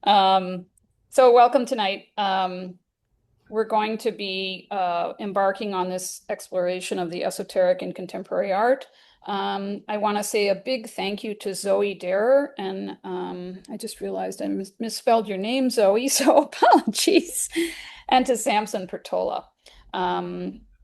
So welcome tonight. We're going to be embarking on this exploration of the esoteric in contemporary art. I want to say a big thank you to Zoe Darer, and I just realized I misspelled your name, Zoe, so apologies, and to Samson Pertola.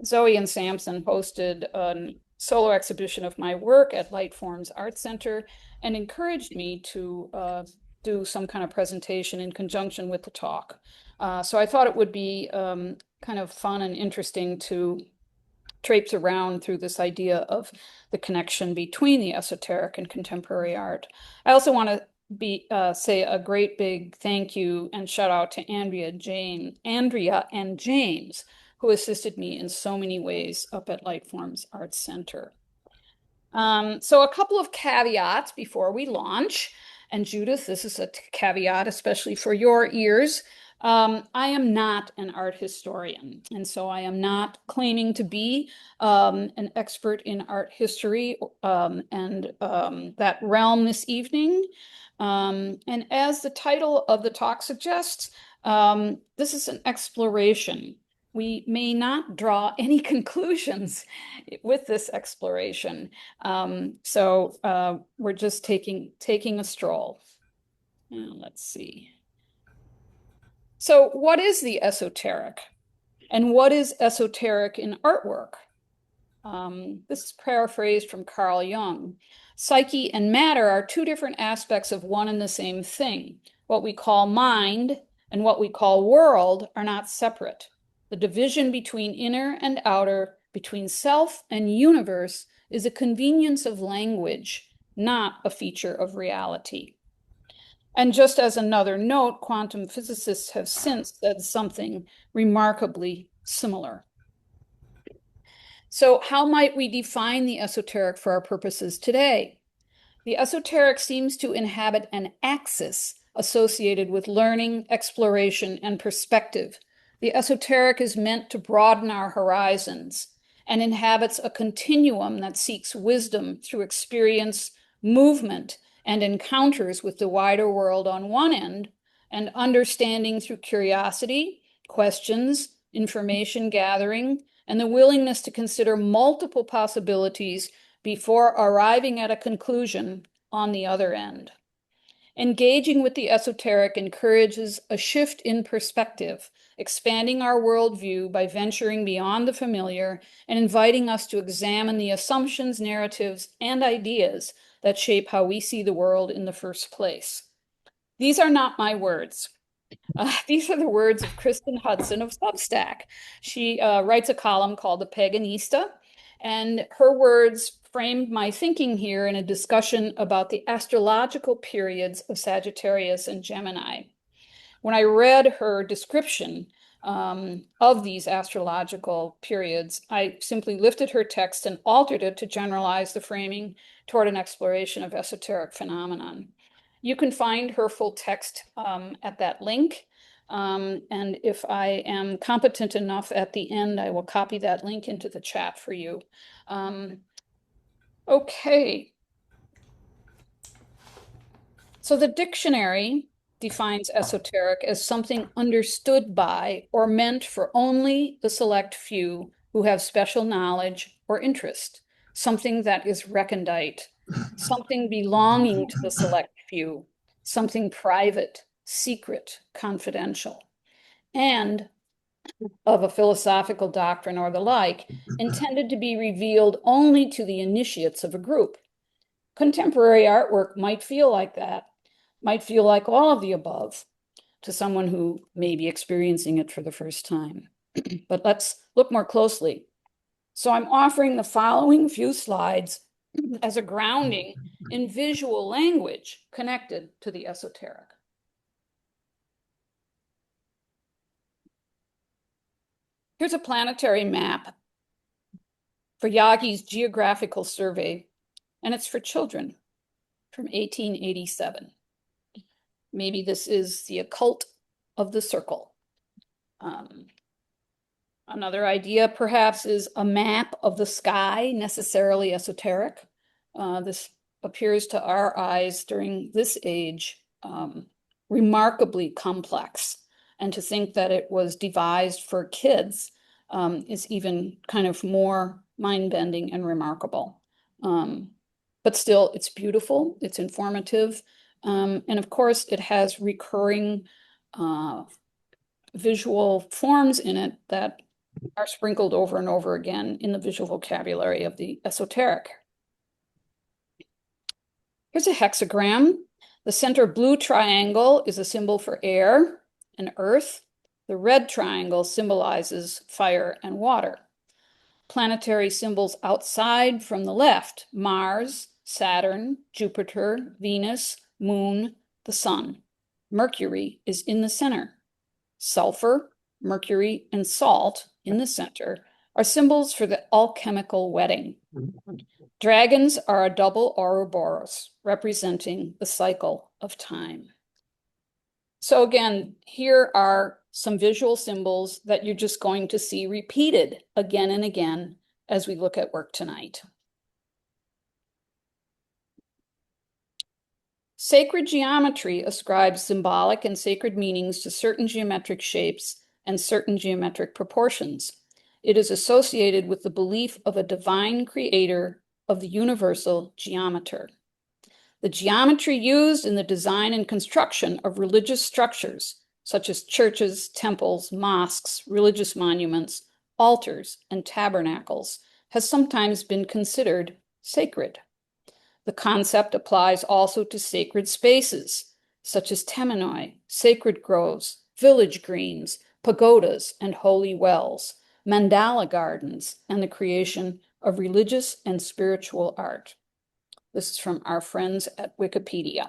Zoe and Samson hosted a solo exhibition of my work at Lightforms Art Center and encouraged me to do some kind of presentation in conjunction with the talk. So I thought it would be kind of fun and interesting to traipse around through this idea of the connection between the esoteric and contemporary art. I also want to say a great big thank you and shout out to Andrea and James, who assisted me in so many ways up at Lightforms Art Center. So a couple of caveats before we launch. And Judith, this is a caveat, especially for your ears. I am not an art historian, and so I am not claiming to be an expert in art history and that realm this evening. And as the title of the talk suggests, this is an exploration. We may not draw any conclusions with this exploration. So we're just taking a stroll. Now, let's see. So what is the esoteric? And what is esoteric in artwork? This is paraphrased from Carl Jung. Psyche and matter are two different aspects of one and the same thing. What we call mind and what we call world are not separate. The division between inner and outer, between self and universe, is a convenience of language, not a feature of reality. And just as another note, quantum physicists have since said something remarkably similar. So how might we define the esoteric for our purposes today? The esoteric seems to inhabit an axis associated with learning, exploration, and perspective. The esoteric is meant to broaden our horizons and inhabits a continuum that seeks wisdom through experience, movement, and encounters with the wider world on one end, and understanding through curiosity, questions, information gathering, and the willingness to consider multiple possibilities before arriving at a conclusion on the other end. Engaging with the esoteric encourages a shift in perspective, expanding our worldview by venturing beyond the familiar and inviting us to examine the assumptions, narratives, and ideas that shape how we see the world in the first place. These are not my words. These are the words of Kristen Hudson of Substack. She writes a column called The Paganista, and her words framed my thinking here in a discussion about the astrological periods of Sagittarius and Gemini. When I read her description of these astrological periods, I simply lifted her text and altered it to generalize the framing toward an exploration of esoteric phenomenon. You can find her full text at that link. And if I am competent enough at the end, I will copy that link into the chat for you. Okay. So the dictionary defines esoteric as something understood by or meant for only the select few who have special knowledge or interest, something that is recondite, something belonging to the select few, something private, secret, confidential, and of a philosophical doctrine or the like, intended to be revealed only to the initiates of a group. Contemporary artwork might feel like that, might feel like all of the above to someone who may be experiencing it for the first time. But let's look more closely. So I'm offering the following few slides as a grounding in visual language connected to the esoteric. Here's a planetary map for Yagi's Geographical Survey, and it's for children from 1887. Maybe this is the occult of the circle. Another idea, perhaps, is a map of the sky, necessarily esoteric. This appears to our eyes during this age remarkably complex. And to think that it was devised for kids is even kind of more mind-bending and remarkable. But still, it's beautiful, it's informative, and of course, it has recurring visual forms in it that are sprinkled over and over again in the visual vocabulary of the esoteric. Here's a hexagram. The center blue triangle is a symbol for air and earth. The red triangle symbolizes fire and water. Planetary symbols outside from the left: Mars, Saturn, Jupiter, Venus, Moon, the Sun. Mercury is in the center. Sulfur, mercury, and salt in the center are symbols for the alchemical wedding. Dragons are a double Ouroboros, representing the cycle of time. So again, here are some visual symbols that you're just going to see repeated again and again as we look at work tonight. Sacred geometry ascribes symbolic and sacred meanings to certain geometric shapes and certain geometric proportions. It is associated with the belief of a divine creator of the universal geometer. The geometry used in the design and construction of religious structures, such as churches, temples, mosques, religious monuments, altars, and tabernacles, has sometimes been considered sacred. The concept applies also to sacred spaces, such as temenoi, sacred groves, village greens, pagodas, and holy wells, mandala gardens, and the creation of religious and spiritual art. This is from our friends at Wikipedia.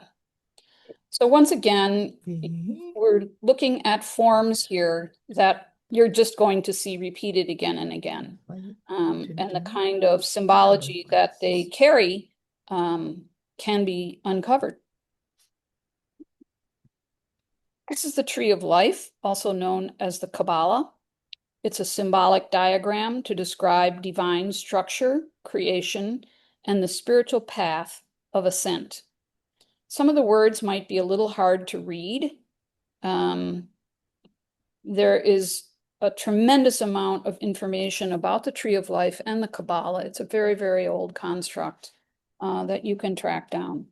So once again, we're looking at forms here that you're just going to see repeated again and again. And the kind of symbology that they carry can be uncovered. This is the tree of life, also known as the Kabbalah. It's a symbolic diagram to describe divine structure, creation, and the spiritual path of ascent. Some of the words might be a little hard to read. There is a tremendous amount of information about the tree of life and the Kabbalah. It's a very, very old construct that you can track down.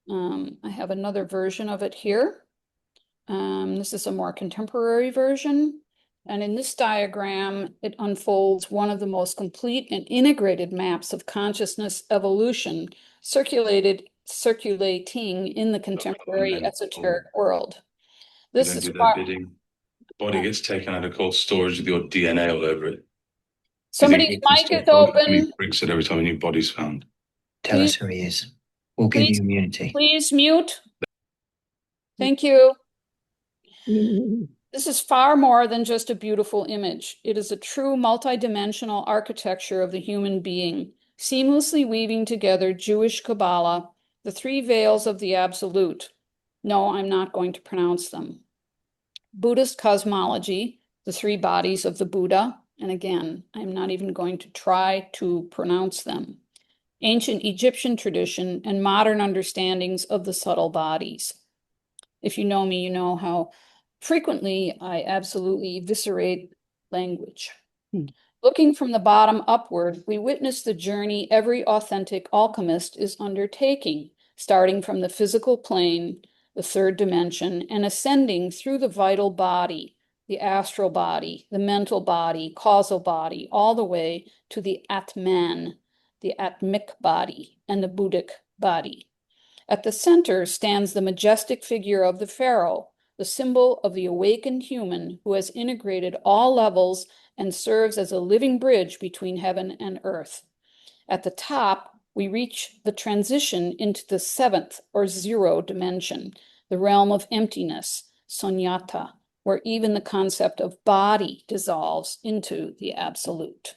I have another version of it here. This is a more contemporary version. And in this diagram, it unfolds one of the most complete and integrated maps of consciousness evolution circulating in the contemporary esoteric world. This is bidding. The body gets taken out of cold storage with your DNA all over it. Somebody's mic is open. Freaks it every time a new body's found. Tell us who he is. We'll give you immunity. Please mute. Thank you. This is far more than just a beautiful image. It is a true multidimensional architecture of the human being, seamlessly weaving together Jewish Kabbalah, the three veils of the Absolute. No, I'm not going to pronounce them. Buddhist cosmology, the three bodies of the Buddha, and again, I'm not even going to try to pronounce them. Ancient Egyptian tradition and modern understandings of the subtle bodies. If you know me, you know how frequently I absolutely eviscerate language. Looking from the bottom upward, we witness the journey every authentic alchemist is undertaking, starting from the physical plane, the third dimension, and ascending through the vital body, the astral body, the mental body, causal body, all the way to the Atman, the Atmic body, and the Buddhic body. At the center stands the majestic figure of the pharaoh, the symbol of the awakened human who has integrated all levels and serves as a living bridge between heaven and earth. At the top, we reach the transition into the seventh or zero dimension, the realm of emptiness, sunyata, where even the concept of body dissolves into the absolute.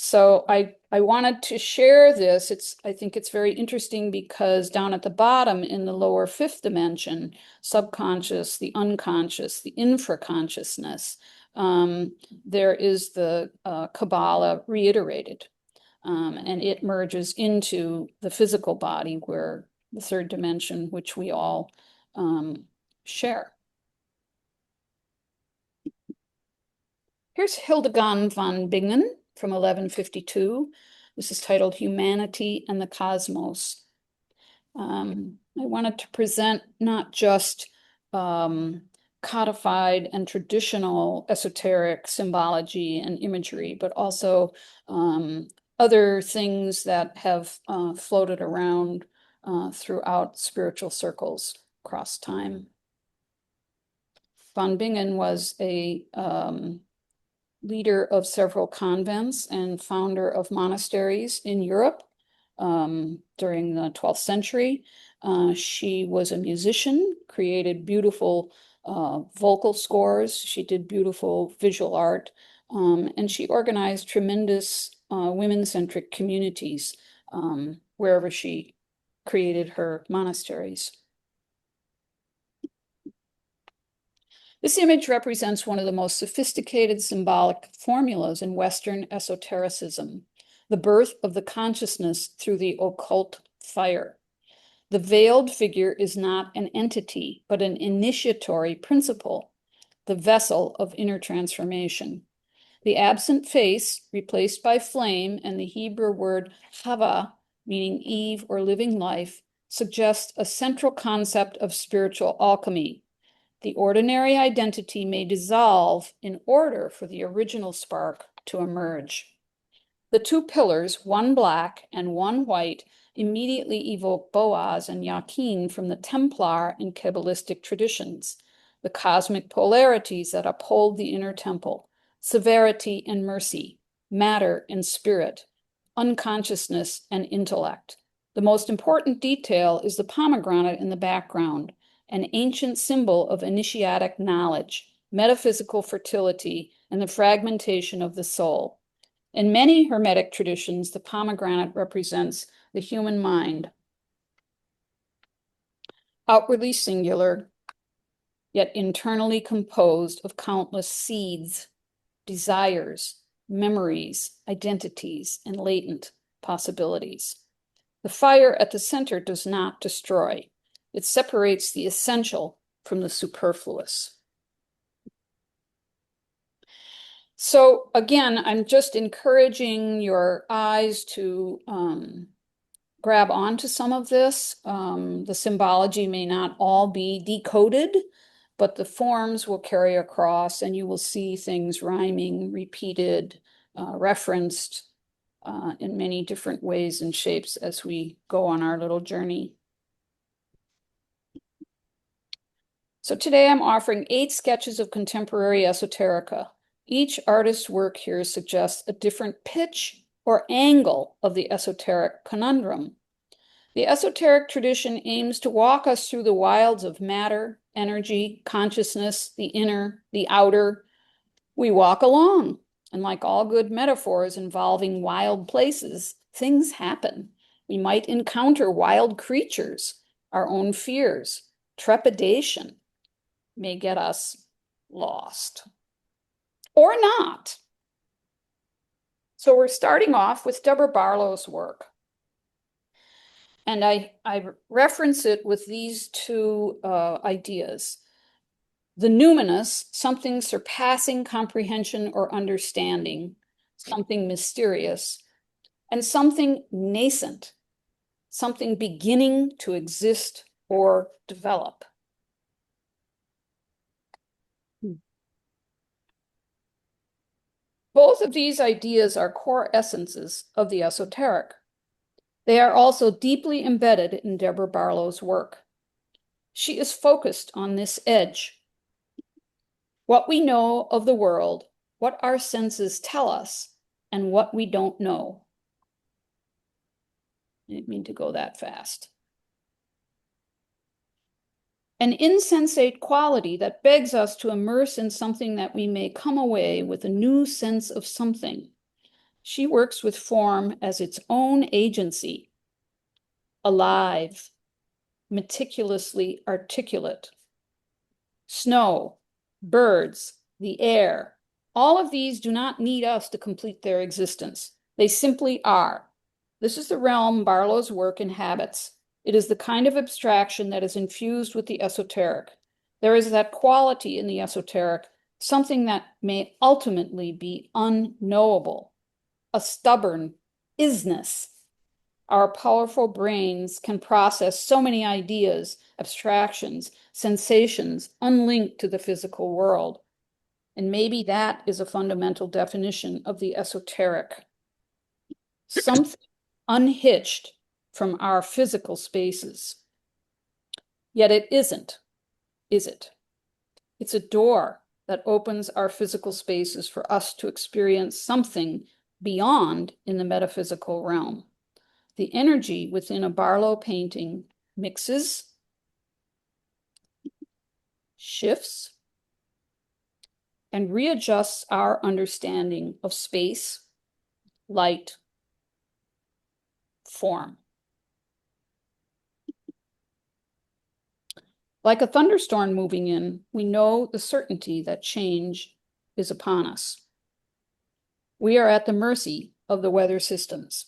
So I wanted to share this. I think it's very interesting because down at the bottom in the lower fifth dimension, subconscious, the unconscious, the infraconsciousness, there is the Kabbalah reiterated. And it merges into the physical body where the third dimension, which we all share. Here's Hildegard von Bingen from 1152. This is titled Humanity and the Cosmos. I wanted to present not just codified and traditional esoteric symbology and imagery, but also other things that have floated around throughout spiritual circles across time. Von Bingen was a leader of several convents and founder of monasteries in Europe during the 12th century. She was a musician, created beautiful vocal scores. She did beautiful visual art, and she organized tremendous women-centric communities wherever she created her monasteries. This image represents one of the most sophisticated symbolic formulas in Western esotericism, the birth of the consciousness through the occult fire. The veiled figure is not an entity, but an initiatory principle, the vessel of inner transformation. The absent face, replaced by flame, and the Hebrew word hava, meaning Eve or living life, suggests a central concept of spiritual alchemy. The ordinary identity may dissolve in order for the original spark to emerge. The two pillars, one black and one white, immediately evoke Boaz and Jachin from the Templar and Kabbalistic traditions, the cosmic polarities that uphold the inner temple, severity and mercy, matter and spirit, unconsciousness and intellect. The most important detail is the pomegranate in the background, an ancient symbol of initiatic knowledge, metaphysical fertility, and the fragmentation of the soul. In many Hermetic traditions, the pomegranate represents the human mind, outwardly singular, yet internally composed of countless seeds, desires, memories, identities, and latent possibilities. The fire at the center does not destroy. It separates the essential from the superfluous. So again, I'm just encouraging your eyes to grab onto some of this. The symbology may not all be decoded, but the forms will carry across and you will see things rhyming, repeated, referenced in many different ways and shapes as we go on our little journey. So today I'm offering 8 sketches of contemporary esoterica. Each artist's work here suggests a different pitch or angle of the esoteric conundrum. The esoteric tradition aims to walk us through the wilds of matter, energy, consciousness, the inner, the outer. We walk along, and like all good metaphors involving wild places, things happen. We might encounter wild creatures, our own fears, trepidation may get us lost. Or not. So we're starting off with Deborah Barlow's work. And I reference it with these two ideas. The numinous, something surpassing comprehension or understanding, something mysterious, and something nascent, something beginning to exist or develop. Both of these ideas are core essences of the esoteric. They are also deeply embedded in Deborah Barlow's work. She is focused on this edge. What we know of the world, what our senses tell us, and what we don't know. I didn't mean to go that fast. An insensate quality that begs us to immerse in something that we may come away with a new sense of something. She works with form as its own agency, alive, meticulously articulate. Snow, birds, the air, all of these do not need us to complete their existence. They simply are. This is the realm Barlow's work inhabits. It is the kind of abstraction that is infused with the esoteric. There is that quality in the esoteric, something that may ultimately be unknowable, a stubborn isness. Our powerful brains can process so many ideas, abstractions, sensations unlinked to the physical world. And maybe that is a fundamental definition of the esoteric. Something unhitched from our physical spaces. Yet it isn't, is it? It's a door that opens our physical spaces for us to experience something beyond in the metaphysical realm. The energy within a Barlow painting mixes, shifts, and readjusts our understanding of space, light, form. Like a thunderstorm moving in, we know the certainty that change is upon us. We are at the mercy of the weather systems.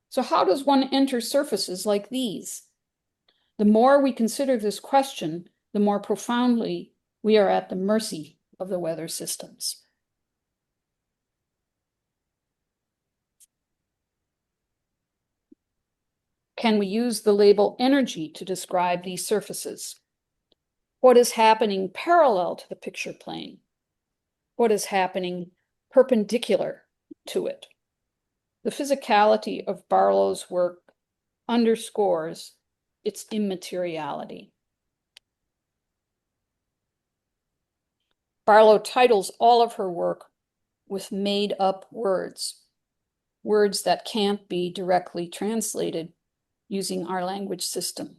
So how does one enter surfaces like these? The more we consider this question, the more profoundly we are at the mercy of the weather systems. Can we use the label energy to describe these surfaces? What is happening parallel to the picture plane? What is happening perpendicular to it? The physicality of Barlow's work underscores its immateriality. Barlow titles all of her work with made-up words, words that can't be directly translated using our language system.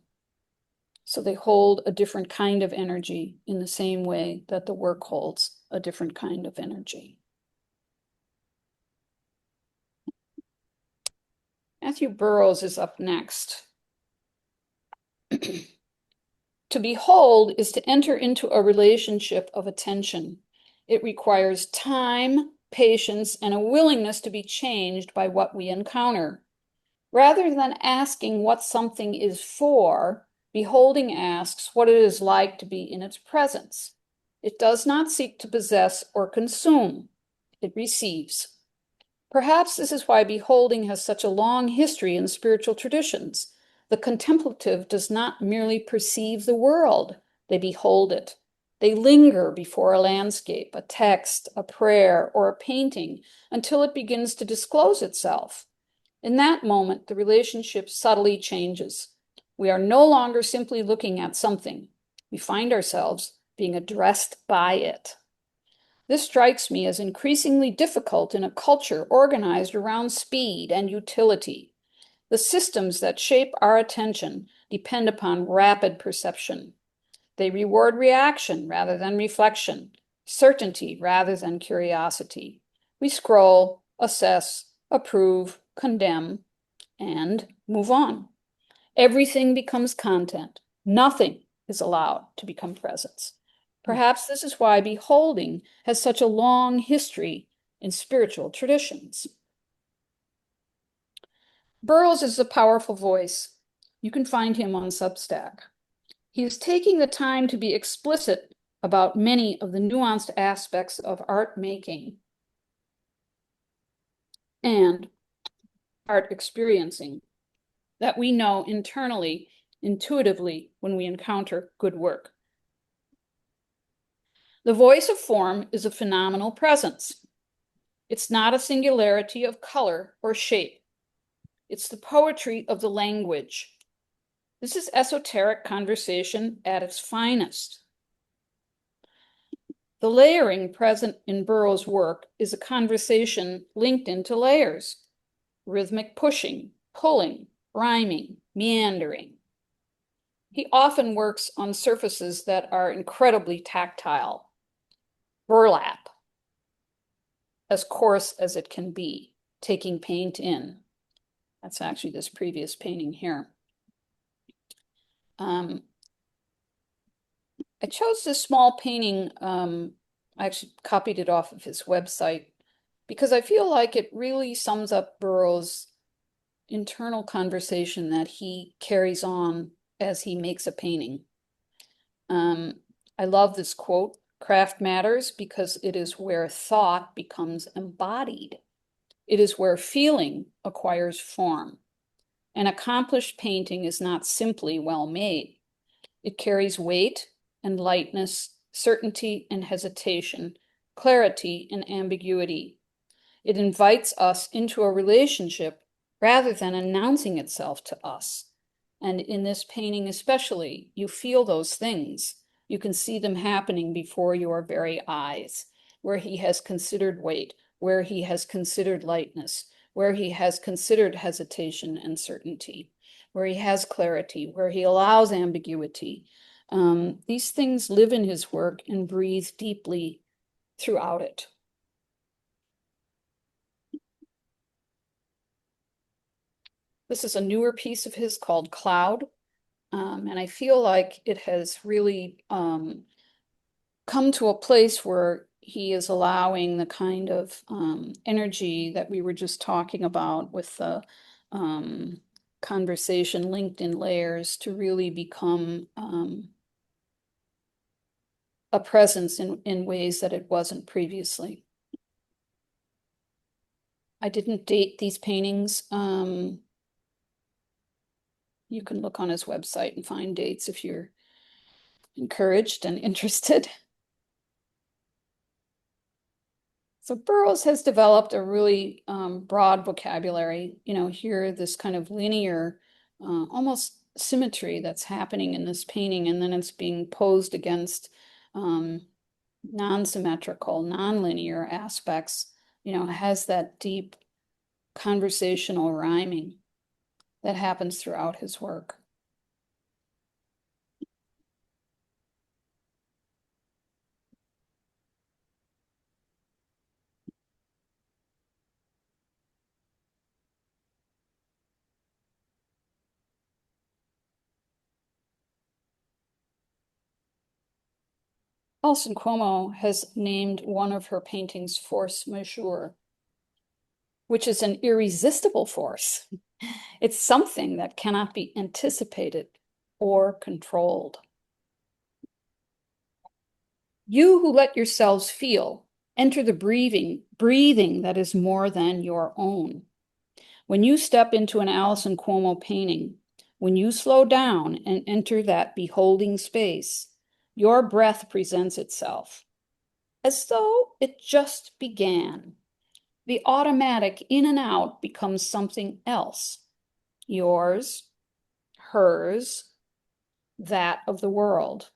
So they hold a different kind of energy in the same way that the work holds a different kind of energy. Matthew Burroughs is up next. To behold is to enter into a relationship of attention. It requires time, patience, and a willingness to be changed by what we encounter. Rather than asking what something is for, beholding asks what it is like to be in its presence. It does not seek to possess or consume. It receives. Perhaps this is why beholding has such a long history in spiritual traditions. The contemplative does not merely perceive the world, they behold it. They linger before a landscape, a text, a prayer, or a painting until it begins to disclose itself. In that moment, the relationship subtly changes. We are no longer simply looking at something. We find ourselves being addressed by it. This strikes me as increasingly difficult in a culture organized around speed and utility. The systems that shape our attention depend upon rapid perception. They reward reaction rather than reflection, certainty rather than curiosity. We scroll, assess, approve, condemn, and move on. Everything becomes content. Nothing is allowed to become presence. Perhaps this is why beholding has such a long history in spiritual traditions. Burroughs is a powerful voice. You can find him on Substack. He is taking the time to be explicit about many of the nuanced aspects of art making and art experiencing that we know internally, intuitively, when we encounter good work. The voice of form is a phenomenal presence. It's not a singularity of color or shape. It's the poetry of the language. This is esoteric conversation at its finest. The layering present in Burroughs' work is a conversation linked into layers, rhythmic pushing, pulling, rhyming, meandering. He often works on surfaces that are incredibly tactile, burlap, as coarse as it can be, taking paint in. That's actually this previous painting here. I chose this small painting, I actually copied it off of his website, because I feel like it really sums up Burroughs' internal conversation that he carries on as he makes a painting. I love this quote: craft matters because it is where thought becomes embodied. It is where feeling acquires form. An accomplished painting is not simply well made. It carries weight and lightness, certainty and hesitation, clarity and ambiguity. It invites us into a relationship rather than announcing itself to us. And in this painting especially, you feel those things. You can see them happening before your very eyes, where he has considered weight, where he has considered lightness, where he has considered hesitation and certainty, where he has clarity, where he allows ambiguity. These things live in his work and breathe deeply throughout it. This is a newer piece of his called Cloud, and I feel like it has really come to a place where he is allowing the kind of energy that we were just talking about with the conversation linked in layers to really become a presence in ways that it wasn't previously. I didn't date these paintings. You can look on his website and find dates if you're encouraged and interested. So Burroughs has developed a really broad vocabulary. You know, here, this kind of linear, almost symmetry that's happening in this painting, and then it's being posed against non-symmetrical, non-linear aspects, you know, has that deep conversational rhyming that happens throughout his work. Alison Cuomo has named one of her paintings force majeure, which is an irresistible force. It's something that cannot be anticipated or controlled. You who let yourselves feel, enter the breathing that is more than your own. When you step into an Alison Cuomo painting, when you slow down and enter that beholding space, your breath presents itself as though it just began. The automatic in and out becomes something else. Yours, hers, that of the world.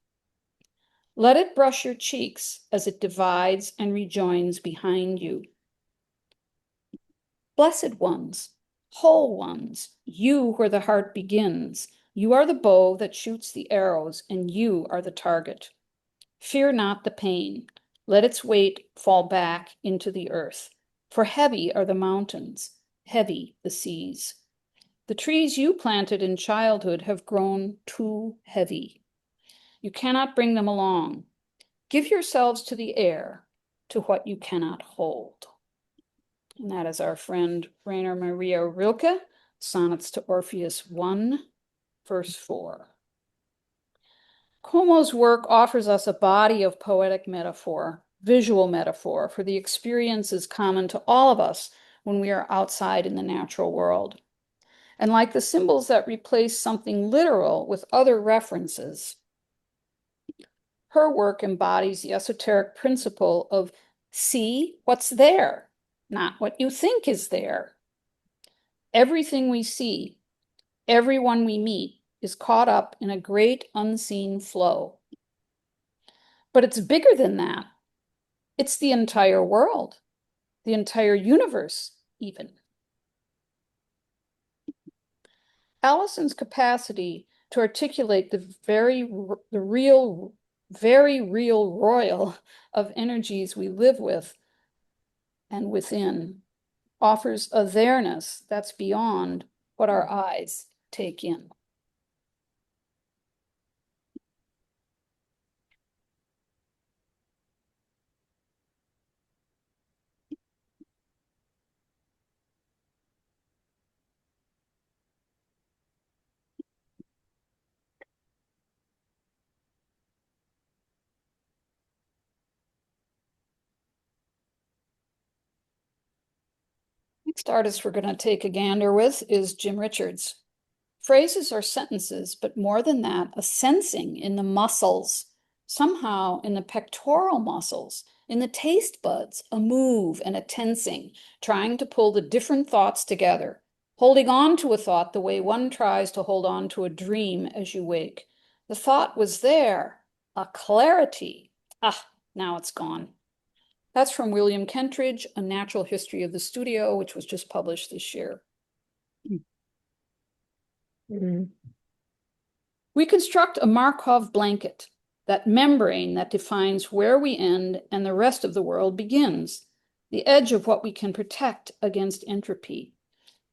Let it brush your cheeks as it divides and rejoins behind you. Blessed ones, whole ones, you where the heart begins, you are the bow that shoots the arrows, and you are the target. Fear not the pain. Let its weight fall back into the earth. For heavy are the mountains, heavy the seas. The trees you planted in childhood have grown too heavy. You cannot bring them along. Give yourselves to the air, to what you cannot hold. And that is our friend Rainer Maria Rilke, Sonnets to Orpheus 1, verse 4. Cuomo's work offers us a body of poetic metaphor, visual metaphor for the experiences common to all of us when we are outside in the natural world. And like the symbols that replace something literal with other references, her work embodies the esoteric principle of see what's there, not what you think is there. Everything we see, everyone we meet, is caught up in a great unseen flow. But it's bigger than that. It's the entire world, the entire universe, even. Allison's capacity to articulate the very real royal of energies we live with and within offers a there-ness that's beyond what our eyes take in. Next artist we're going to take a gander with is Jim Richards. Phrases are sentences, but more than that, a sensing in the muscles, somehow in the pectoral muscles, in the taste buds, a move and a tensing, trying to pull the different thoughts together, holding on to a thought the way one tries to hold on to a dream as you wake. The thought was there, a clarity. Ah, now it's gone. That's from William Kentridge, A Natural History of the Studio, which was just published this year. We construct a Markov blanket, that membrane that defines where we end and the rest of the world begins, the edge of what we can protect against entropy.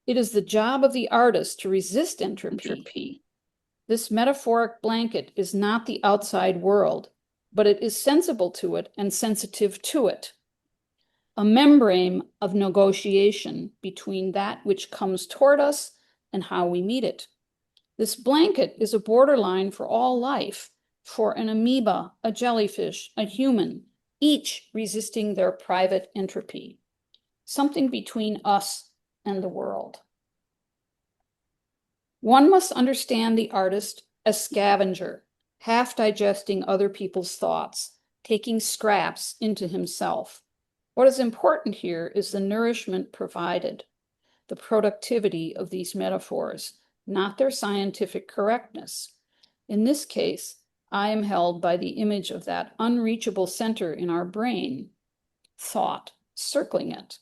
It is the job of the artist to resist entropy. This metaphoric blanket is not the outside world, but it is sensible to it and sensitive to it. A membrane of negotiation between that which comes toward us and how we meet it. This blanket is a borderline for all life, for an amoeba, a jellyfish, a human, each resisting their private entropy. Something between us and the world. One must understand the artist as scavenger, half digesting other people's thoughts, taking scraps into himself. What is important here is the nourishment provided, the productivity of these metaphors, not their scientific correctness. In this case, I am held by the image of that unreachable center in our brain, thought, circling it.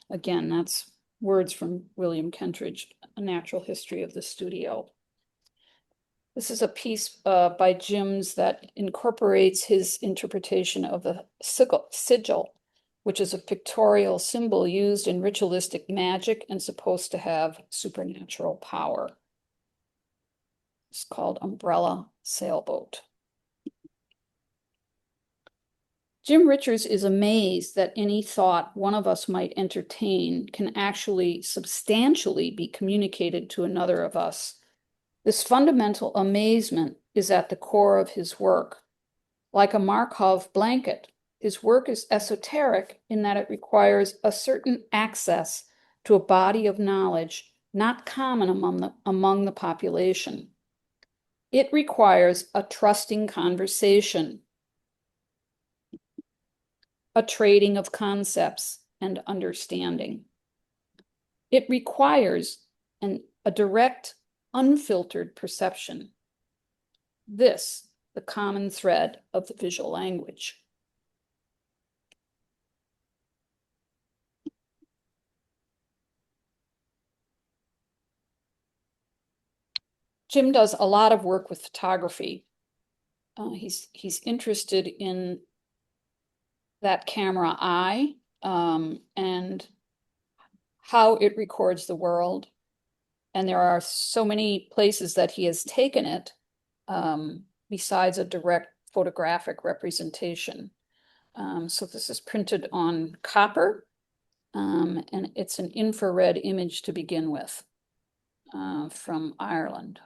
Again, that's words from William Kentridge, A Natural History of the Studio. This is a piece by Jim's that incorporates his interpretation of the sigil, which is a pictorial symbol used in ritualistic magic and supposed to have supernatural power. It's called Umbrella Sailboat. Jim Richards is amazed that any thought one of us might entertain can actually substantially be communicated to another of us. This fundamental amazement is at the core of his work. Like a Markov blanket, his work is esoteric in that it requires a certain access to a body of knowledge not common among the population. It requires a trusting conversation, a trading of concepts and understanding. It requires a direct, unfiltered perception. This, the common thread of the visual language. Jim does a lot of work with photography. He's interested in that camera eye and how it records the world. And there are so many places that he has taken it besides a direct photographic representation. So this is printed on copper, and it's an infrared image to begin with from Ireland.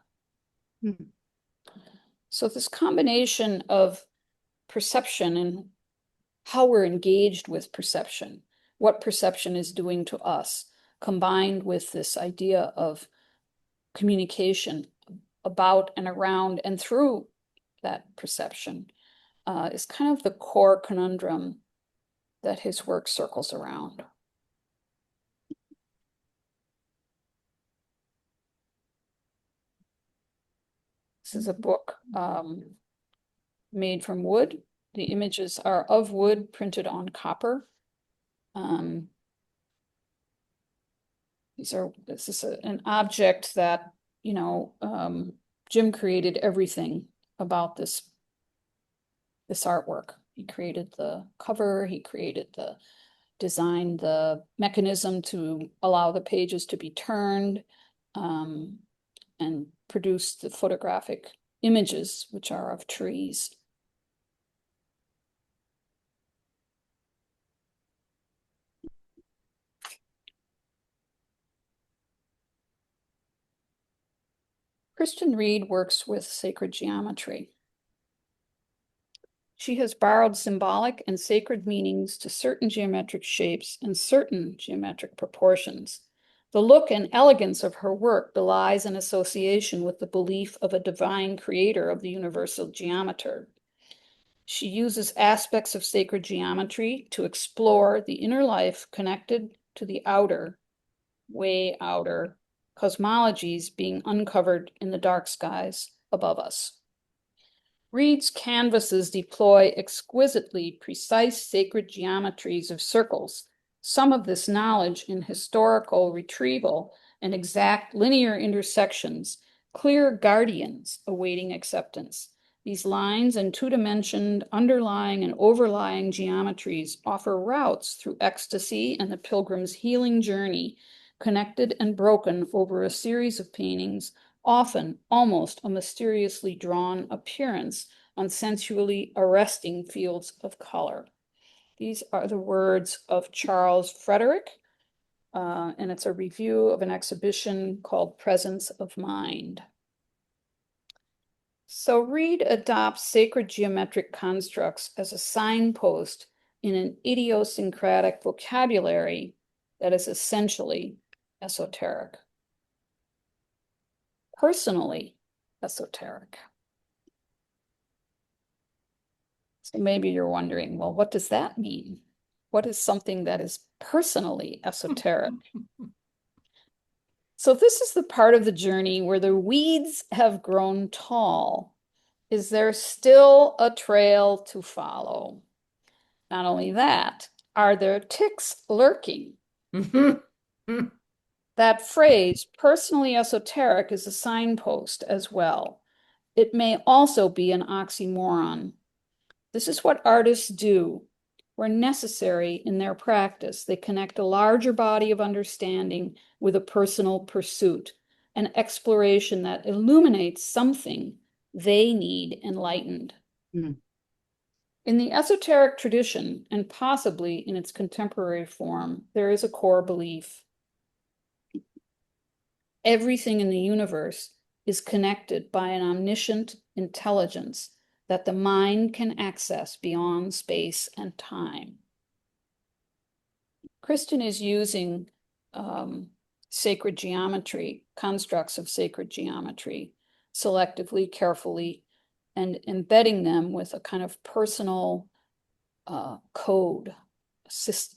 So this combination of perception and how we're engaged with perception, what perception is doing to us, combined with this idea of communication about and around and through that perception, is kind of the core conundrum that his work circles around. This is a book made from wood. The images are of wood printed on copper. This is an object that, Jim created everything about this artwork. He created the cover, he designed the mechanism to allow the pages to be turned, and produced the photographic images, which are of trees. Kristen Reed works with sacred geometry. She has borrowed symbolic and sacred meanings to certain geometric shapes and certain geometric proportions. The look and elegance of her work belies an association with the belief of a divine creator of the universal geometer. She uses aspects of sacred geometry to explore the inner life connected to the outer, way outer, cosmologies being uncovered in the dark skies above us. Reed's canvases deploy exquisitely precise sacred geometries of circles, some of this knowledge in historical retrieval and exact linear intersections, clear guardians awaiting acceptance. These lines and two-dimensioned underlying and overlying geometries offer routes through ecstasy and the pilgrim's healing journey, connected and broken over a series of paintings, often almost a mysteriously drawn appearance on sensually arresting fields of color. These are the words of Charles Frederick, and it's a review of an exhibition called Presence of Mind. So Reed adopts sacred geometric constructs as a signpost in an idiosyncratic vocabulary that is essentially esoteric. Personally esoteric. So maybe you're wondering, well, what does that mean? What is something that is personally esoteric? So this is the part of the journey where the weeds have grown tall. Is there still a trail to follow? Not only that, are there ticks lurking? That phrase, personally esoteric, is a signpost as well. It may also be an oxymoron. This is what artists do. Where necessary in their practice, they connect a larger body of understanding with a personal pursuit, an exploration that illuminates something they need enlightened. In the esoteric tradition, and possibly in its contemporary form, there is a core belief. Everything in the universe is connected by an omniscient intelligence that the mind can access beyond space and time. Kristen is using sacred geometry, constructs of sacred geometry, selectively, carefully, and embedding them with a kind of personal code,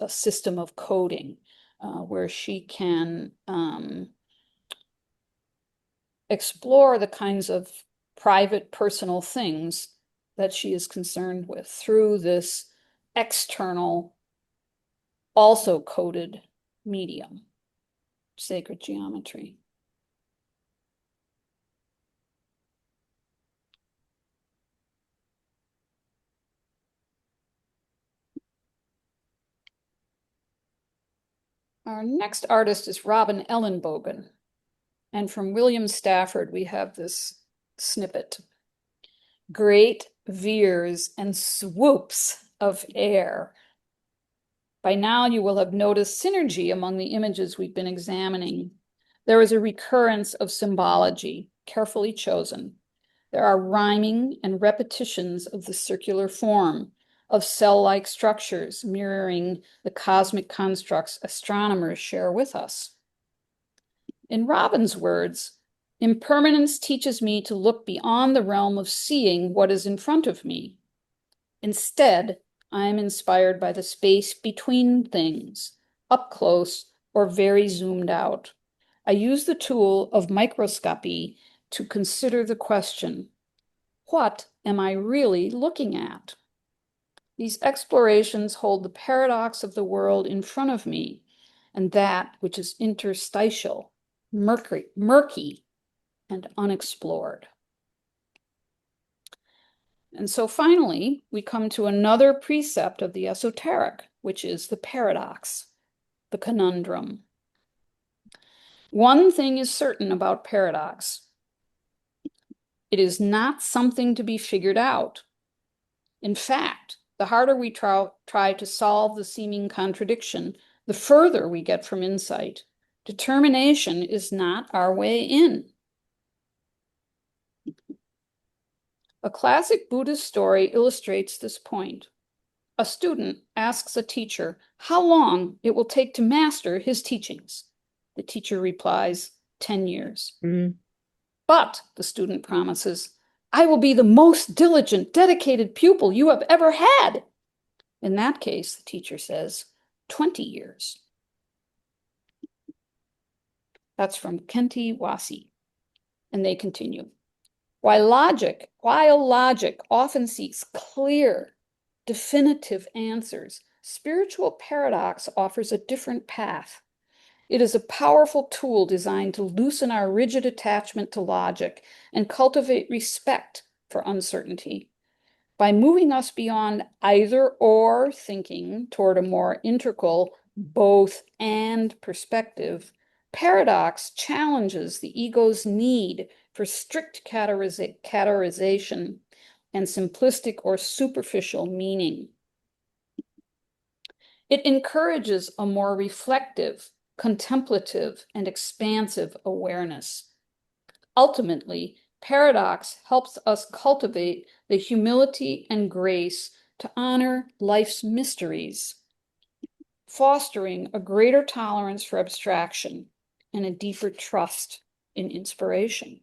a system of coding, where she can explore the kinds of private, personal things that she is concerned with through this external, also coded medium, sacred geometry. Our next artist is Robin Ellenbogen. And from William Stafford, we have this snippet. Great veers and swoops of air. By now, you will have noticed synergy among the images we've been examining. There is a recurrence of symbology, carefully chosen. There are rhyming and repetitions of the circular form, of cell-like structures mirroring the cosmic constructs astronomers share with us. In Robin's words, impermanence teaches me to look beyond the realm of seeing what is in front of me. Instead, I am inspired by the space between things, up close or very zoomed out. I use the tool of microscopy to consider the question, what am I really looking at? These explorations hold the paradox of the world in front of me and that which is interstitial, murky, and unexplored. And so finally, we come to another precept of the esoteric, which is the paradox, the conundrum. One thing is certain about paradox. It is not something to be figured out. In fact, the harder we try to solve the seeming contradiction, the further we get from insight. Determination is not our way in. A classic Buddhist story illustrates this point. A student asks a teacher how long it will take to master his teachings. The teacher replies, 10 years. But, the student promises, I will be the most diligent, dedicated pupil you have ever had. In that case, the teacher says, 20 years. That's from Kenti Wasi. And they continue. While logic often seeks clear, definitive answers, spiritual paradox offers a different path. It is a powerful tool designed to loosen our rigid attachment to logic and cultivate respect for uncertainty. By moving us beyond either or thinking toward a more integral both and perspective, paradox challenges the ego's need for strict categorization and simplistic or superficial meaning. It encourages a more reflective, contemplative, and expansive awareness. Ultimately, paradox helps us cultivate the humility and grace to honor life's mysteries, fostering a greater tolerance for abstraction and a deeper trust in inspiration.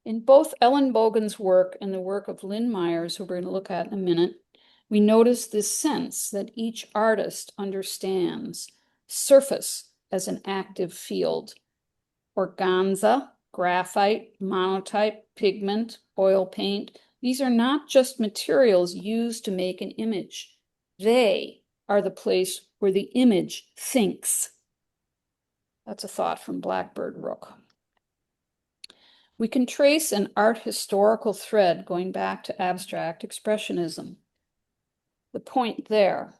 In both Ellen Bogen's work and the work of Lynn Myers, who we're going to look at in a minute, we notice this sense that each artist understands surface as an active field. Organza, graphite, monotype, pigment, oil paint, these are not just materials used to make an image. They are the place where the image thinks. That's a thought from Blackbird Rook. We can trace an art historical thread going back to abstract expressionism. The point there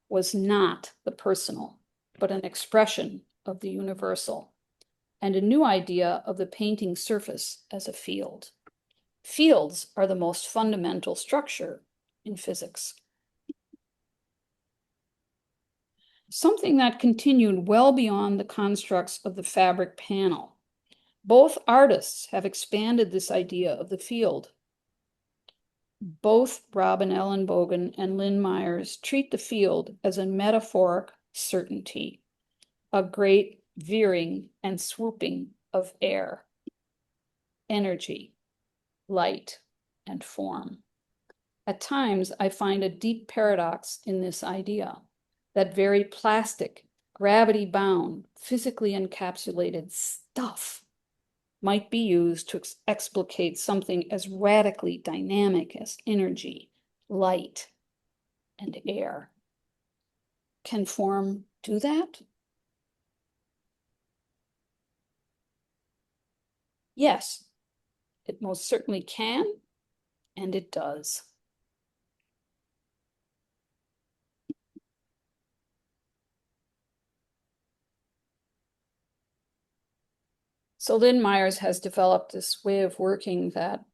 was not the personal, but an expression of the universal, and a new idea of the painting surface as a field. Fields are the most fundamental structure in physics. Something that continued well beyond the constructs of the fabric panel. Both artists have expanded this idea of the field. Both Robin Ellen Bogen and Lynn Myers treat the field as a metaphoric certainty, a great veering and swooping of air, energy, light, and form. At times, I find a deep paradox in this idea, that very plastic, gravity-bound, physically encapsulated stuff might be used to explicate something as radically dynamic as energy, light, and air. Can form do that? Yes, it most certainly can, and it does. So Lynn Myers has developed this way of working that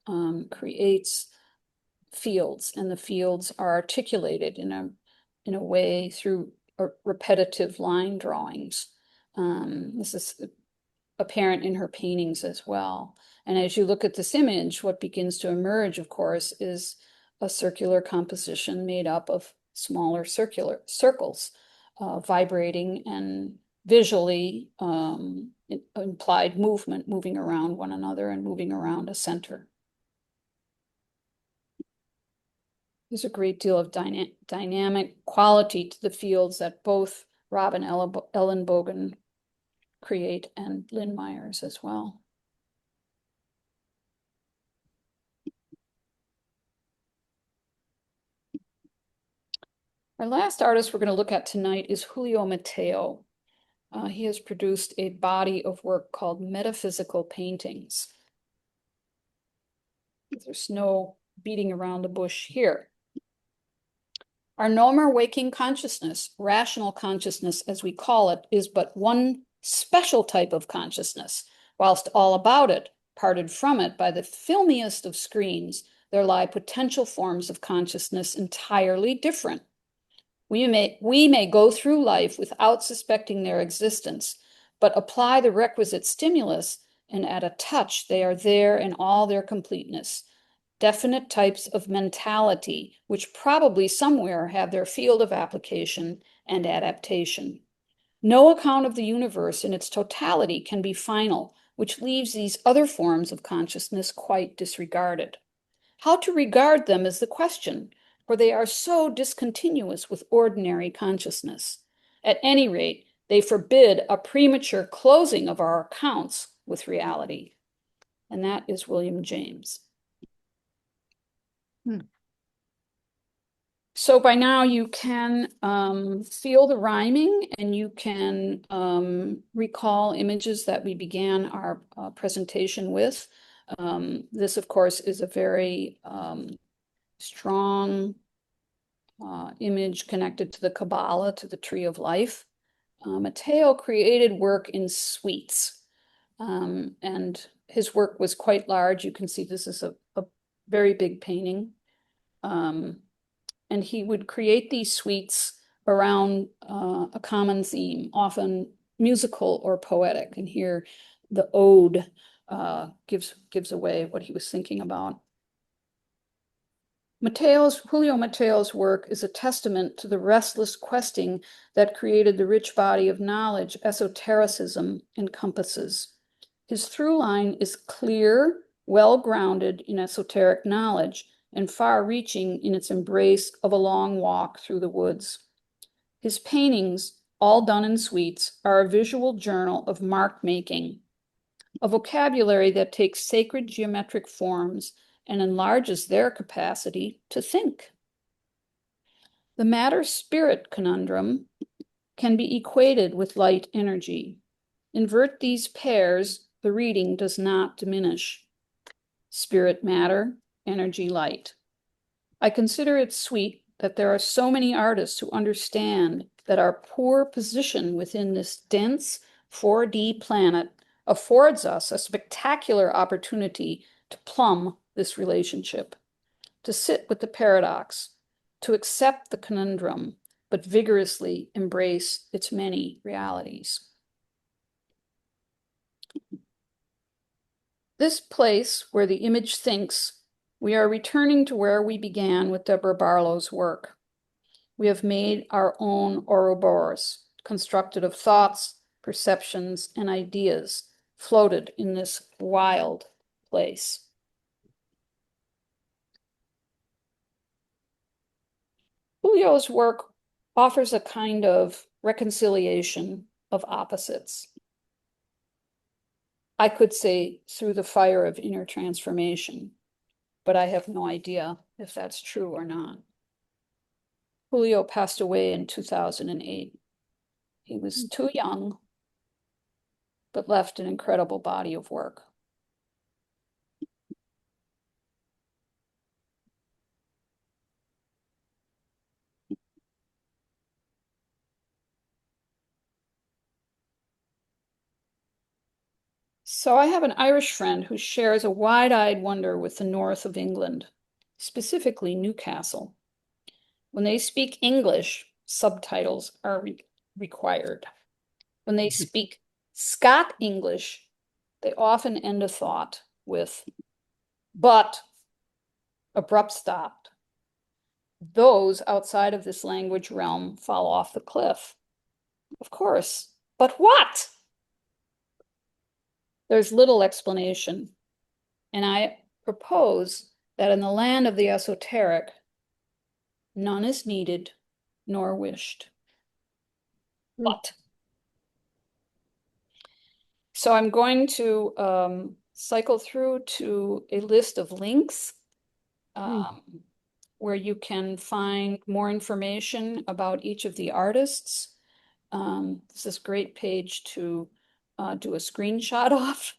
creates fields, and the fields are articulated in a way through repetitive line drawings. This is apparent in her paintings as well. And as you look at this image, what begins to emerge, of course, is a circular composition made up of smaller circular circles, vibrating and visually implied movement, moving around one another and moving around a center. There's a great deal of dynamic quality to the fields that both Rob and Ellen Bogen create, and Lynn Myers as well. Our last artist we're going to look at tonight is Julio Mateo. He has produced a body of work called Metaphysical Paintings. There's no beating around the bush here. Our normal waking consciousness, rational consciousness as we call it, is but one special type of consciousness. Whilst all about it, parted from it by the filmiest of screens, there lie potential forms of consciousness entirely different. We may go through life without suspecting their existence, but apply the requisite stimulus, and at a touch, they are there in all their completeness. Definite types of mentality, which probably somewhere have their field of application and adaptation. No account of the universe in its totality can be final, which leaves these other forms of consciousness quite disregarded. How to regard them is the question, for they are so discontinuous with ordinary consciousness. At any rate, they forbid a premature closing of our accounts with reality. And that is William James. So by now you can feel the rhyming, and you can recall images that we began our presentation with. This, of course, is a very strong image connected to the Kabbalah, to the Tree of Life. Matteo created work in suites, and his work was quite large. You can see this is a very big painting. And he would create these suites around a common theme, often musical or poetic. And here the ode gives away what he was thinking about. Julio Matteo's work is a testament to the restless questing that created the rich body of knowledge esotericism encompasses. His through line is clear, well-grounded in esoteric knowledge, and far-reaching in its embrace of a long walk through the woods. His paintings, all done in suites, are a visual journal of mark-making, a vocabulary that takes sacred geometric forms and enlarges their capacity to think. The matter-spirit conundrum can be equated with light energy. Invert these pairs, the reading does not diminish. Spirit matter, energy light. I consider it sweet that there are so many artists who understand that our poor position within this dense 4D planet affords us a spectacular opportunity to plumb this relationship, to sit with the paradox, to accept the conundrum, but vigorously embrace its many realities. This place where the image thinks, we are returning to where we began with Deborah Barlow's work. We have made our own Ouroboros, constructed of thoughts, perceptions, and ideas, floated in this wild place. Julio's work offers a kind of reconciliation of opposites. I could say through the fire of inner transformation, but I have no idea if that's true or not. Julio passed away in 2008. He was too young, but left an incredible body of work. So I have an Irish friend who shares a wide-eyed wonder with the north of England, specifically Newcastle. When they speak English, subtitles are required. When they speak Scot English, they often end a thought with, but, abrupt stop. Those outside of this language realm fall off the cliff. Of course, but what? There's little explanation, and I propose that in the land of the esoteric, none is needed nor wished. But. So I'm going to cycle through to a list of links where you can find more information about each of the artists. This is a great page to do a screenshot of.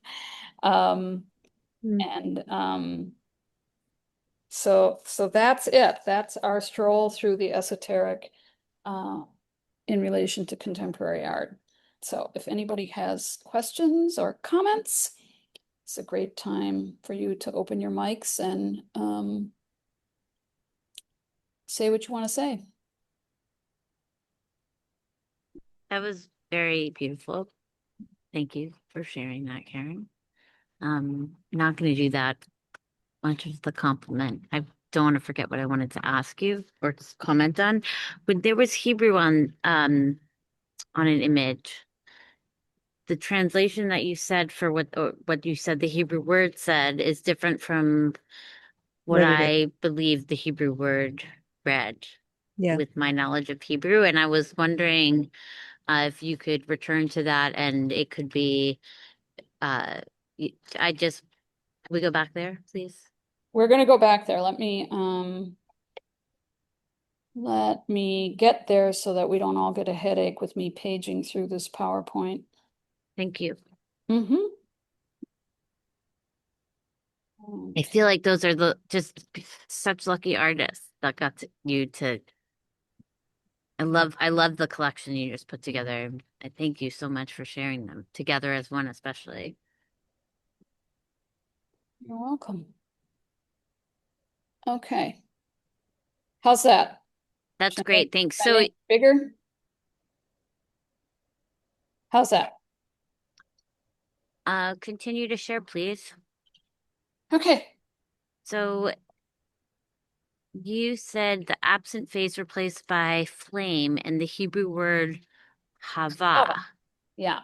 So that's it. That's our stroll through the esoteric in relation to contemporary art. So if anybody has questions or comments, it's a great time for you to open your mics and say what you want to say. That was very beautiful. Thank you for sharing that, Karen. Not going to do that much of the compliment. I don't want to forget what I wanted to ask you or just comment on. But there was Hebrew on an image. The translation that you said for what you said the Hebrew word said is different from what What it is. I believe the Hebrew word read Yeah. with my knowledge of Hebrew. And I was wondering if you could return to that and it could be, uh, I just, can we go back there, please? We're gonna go back there. Let me get there so that we don't all get a headache with me paging through this PowerPoint. Thank you. Mm-hmm. I feel like those are the just such lucky artists that got you to. I love the collection you just put together. I thank you so much for sharing them together as one, especially. You're welcome. Okay. How's that? That's Should I great. make Thanks. my So, name bigger? How's that? continue to share, please. Okay. So you said the absent phase replaced by flame and the Hebrew word hava, Yeah.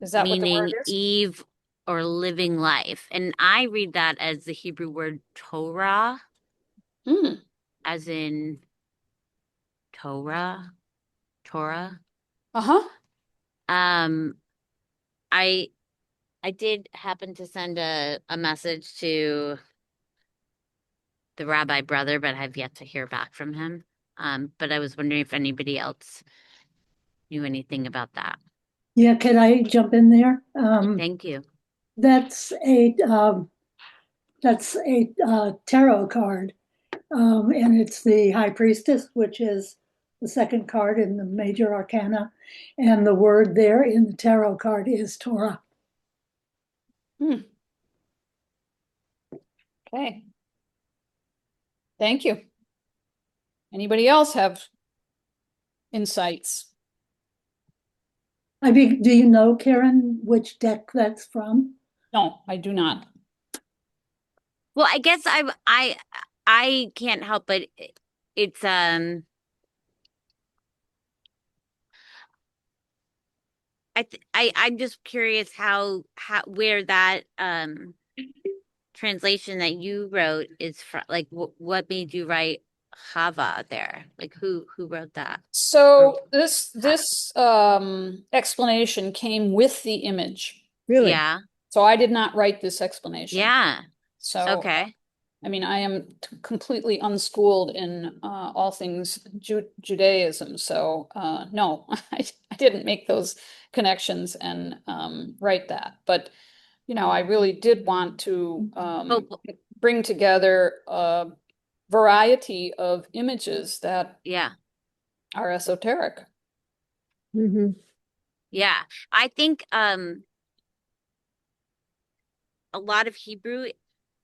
Is that what the meaning word is? Eve or living life. And I read that as the Hebrew word Torah, Hmm. as in Torah. Uh-huh. Um, I I did happen to send a message to the rabbi brother, but I've yet to hear back from him. But I was wondering if anybody else knew anything about that. Yeah, can I jump in there? Thank you. That's a tarot card, and it's the High Priestess, which is the second card in the major arcana, and the word there in the tarot card is Torah. Hmm. Okay. Thank you. Anybody else have insights? I mean, do you know, Karen, which deck that's from? No, I do not. Well, I guess I can't help but it's I'm just curious how where that translation that you wrote is from, like what made you write Hava there? Like who wrote that? So Or this explanation came with the image. Really? yeah. So I did not write this explanation. Yeah. So Okay. I mean, I am completely unschooled in all things Judaism. So no, I didn't make those connections and write that. But you know, I really did want to Oh, bring together a variety of images that yeah. are esoteric. Mm-hmm. Yeah. I think a lot of Hebrew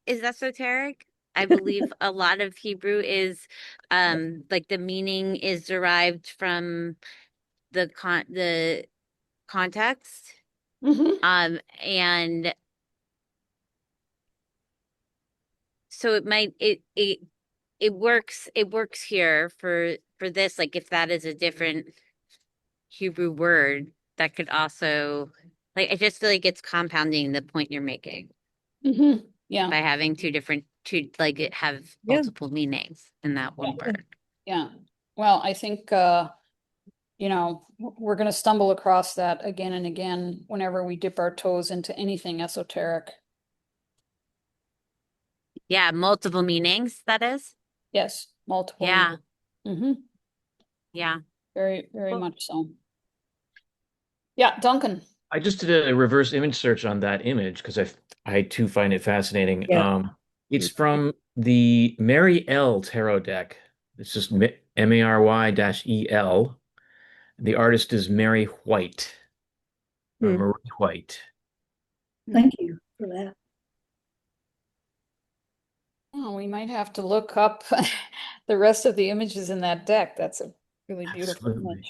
is esoteric. I believe a lot of Hebrew is like the meaning is derived from the context. Mhm. And so it works here for this, like if that is a different Hebrew word, that could also, like, I just feel like it's compounding the point you're making Mhm. Yeah. by having two, like it have Yeah. multiple meanings in that one Yeah. word. Yeah. Well, I think you know, we're going to stumble across that again and again whenever we dip our toes into anything esoteric. Yeah, multiple meanings, that is. Yes, multiple Yeah, meanings. Hmm. yeah. Very, very Cool. much so. Yeah, Duncan. I just did a reverse image search on that image because I too find it fascinating. Yeah. It's from the Mary L tarot deck. It's just Mary-El. The artist is Mary White or Hmm. Marie White. Thank you for that. Oh, we might have to look up the rest of the images in that deck. That's a really beautiful Absolutely. image.